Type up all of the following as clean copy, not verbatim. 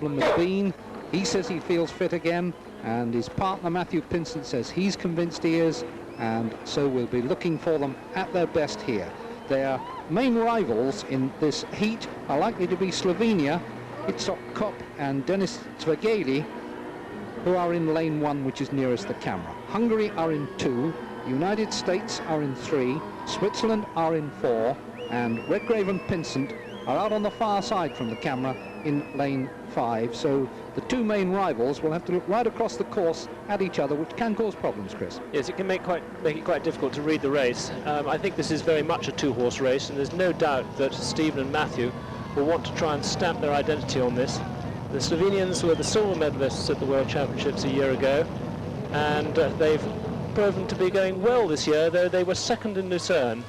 problem has been. He says he feels fit again, and his partner Matthew Pinsent says he's convinced he is, and so we'll be looking for them at their best here. Their main rivals in this heat are likely to be Slovenia, Itzhak Kop and Denis Zvegeli, who are in lane 1, which is nearest the camera. Hungary are in 2, United States are in 3, Switzerland are in 4, and Redgrave and Pinsent are out on the far side from the camera in lane 5. So the two main rivals will have to look right across the course at each other, which can cause problems, Chris. Yes, it can make it quite difficult to read the race. I think this is very much a two-horse race, and there's no doubt that Stephen and Matthew will want to try and stamp their identity on this. The Slovenians were the silver medalists at the World Championships a year ago, and they've proven to be going well this year, though they were second in Lucerne.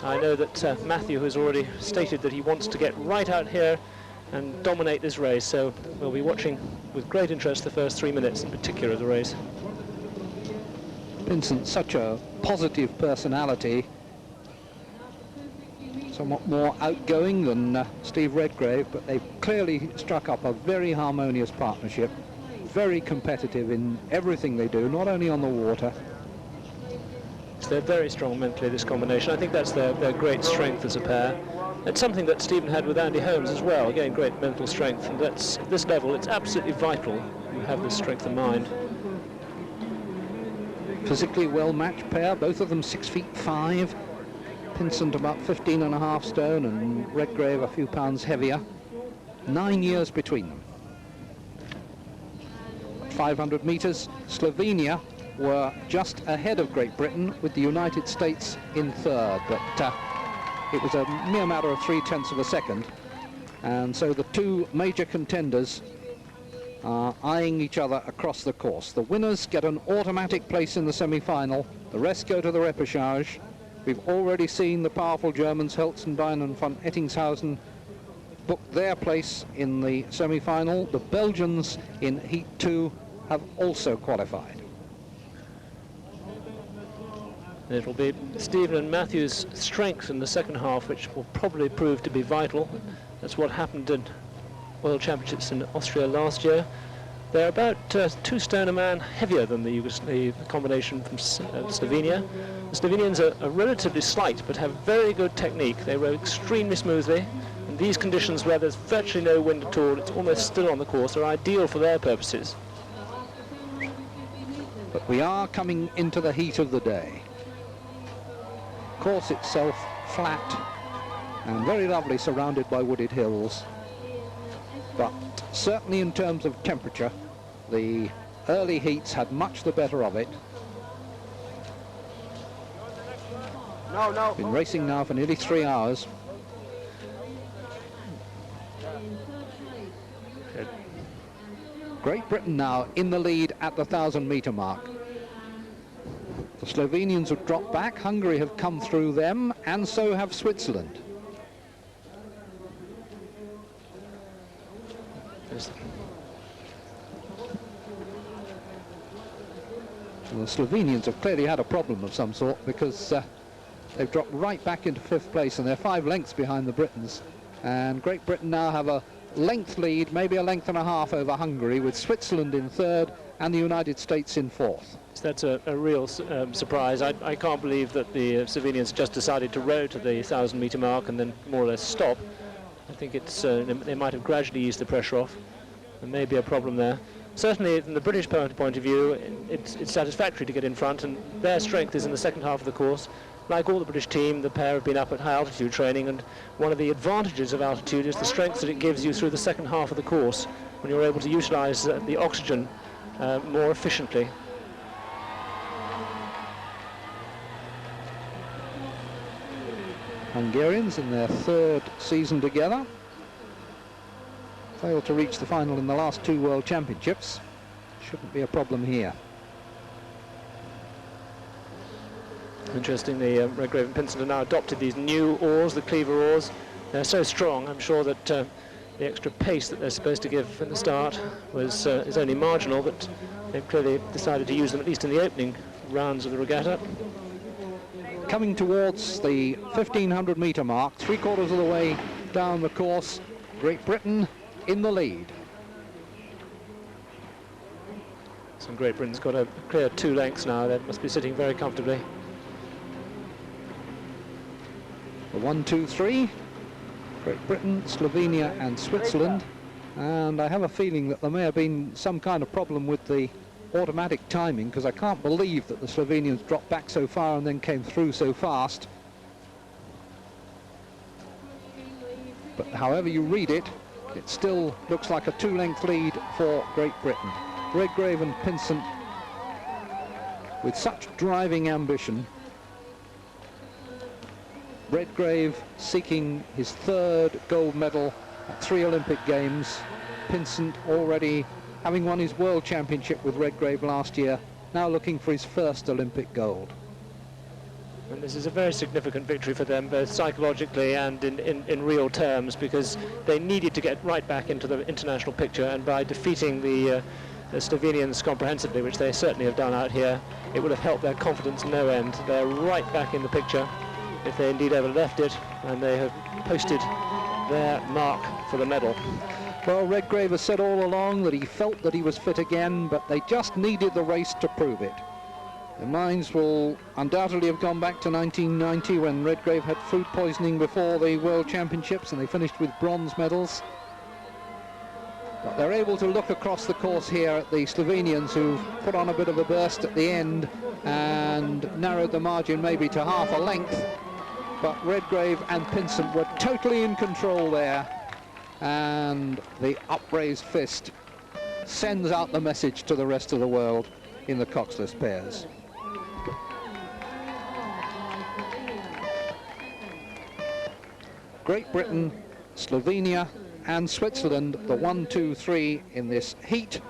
I know that Matthew has already stated that he wants to get right out here and dominate this race, so we'll be watching with great interest the first 3 minutes in particular of the race. Pinsent, such a positive personality, somewhat more outgoing than Steve Redgrave, but they've clearly struck up a very harmonious partnership, very competitive in everything they do, not only on the water. They're very strong mentally, this combination. I think that's their great strength as a pair. It's something that Stephen had with Andy Holmes as well, again, great mental strength, and that's, at this level, it's absolutely vital you have this strength of mind. Physically well-matched pair, both of them 6'5". Pinsent about 15.5 stone and Redgrave a few pounds heavier. 9 years between them. 500 metres, Slovenia were just ahead of Great Britain, with the United States in third, but it was a mere matter of 0.3 of a second, and so the two major contenders are eyeing each other across the course. The winners get an automatic place in the semi-final, the rest go to the repechage. We've already seen the powerful Germans Holzenbein and von Ettingshausen book their place in the semi-final. The Belgians in Heat 2 have also qualified. It'll be Stephen and Matthew's strength in the second half, which will probably prove to be vital. That's what happened in World Championships in Austria last year. They're about 2 stone a man heavier than the combination from Slovenia. The Slovenians are relatively slight, but have very good technique. They row extremely smoothly. In these conditions where there's virtually no wind at all, it's almost still on the course, are ideal for their purposes. But we are coming into the heat of the day. Course itself flat and very lovely, surrounded by wooded hills, but certainly in terms of temperature the early heats had much the better of it. Been racing now for nearly 3 hours. Great Britain now in the lead at the 1,000-metre mark. The Slovenians have dropped back, Hungary have come through them, and so have Switzerland. Well, the Slovenians have clearly had a problem of some sort, because they've dropped right back into 5th place, and they're 5 lengths behind the Britons. And Great Britain now have a length lead, maybe a length and a half over Hungary, with Switzerland in 3rd and the United States in 4th. That's a real surprise. I can't believe that the Slovenians just decided to row to the 1,000-metre mark and then more or less stop. I think it's they might have gradually eased the pressure off. There may be a problem there. Certainly, from the British point of view, it's satisfactory to get in front, and their strength is in the second half of the course. Like all the British team, the pair have been up at high altitude training, and one of the advantages of altitude is the strength that it gives you through the second half of the course, when you're able to utilise the oxygen more efficiently. Hungarians in their 3rd season together failed to reach the final in the last 2 World Championships. Shouldn't be a problem here. Interestingly, Redgrave and Pinsent have now adopted these new oars, the cleaver oars. They're so strong, I'm sure that the extra pace that they're supposed to give at the start is only marginal, but they've clearly decided to use them at least in the opening rounds of the regatta. Coming towards the 1,500-metre mark, 3/4 of the way down the course, Great Britain in the lead. So Great Britain's got a clear 2 lengths now. They must be sitting very comfortably. The 1, 2, 3. Great Britain, Slovenia and Switzerland. And I have a feeling that there may have been some kind of problem with the automatic timing, because I can't believe that the Slovenians dropped back so far and then came through so fast. But however you read it, it still looks like a 2-length lead for Great Britain. Redgrave and Pinsent with such driving ambition. Redgrave seeking his 3rd gold medal at 3 Olympic Games. Pinsent already having won his World Championship with Redgrave last year, now looking for his 1st Olympic gold. And this is a very significant victory for them, both psychologically and in real terms, because they needed to get right back into the international picture, and by defeating the Slovenians comprehensively, which they certainly have done out here, it would have helped their confidence no end. They're right back in the picture, if they indeed ever left it, and they have posted their mark for the medal. Well, Redgrave has said all along that he felt that he was fit again, but they just needed the race to prove it. Their minds will undoubtedly have gone back to 1990, when Redgrave had food poisoning before the World Championships and they finished with bronze medals. But they're able to look across the course here at the Slovenians, who've put on a bit of a burst at the end and narrowed the margin maybe to half a length. But Redgrave and Pinsent were totally in control there, and the upraised fist sends out the message to the rest of the world in the coxless pairs. Great Britain, Slovenia and Switzerland, the 1, 2, 3 in this heat.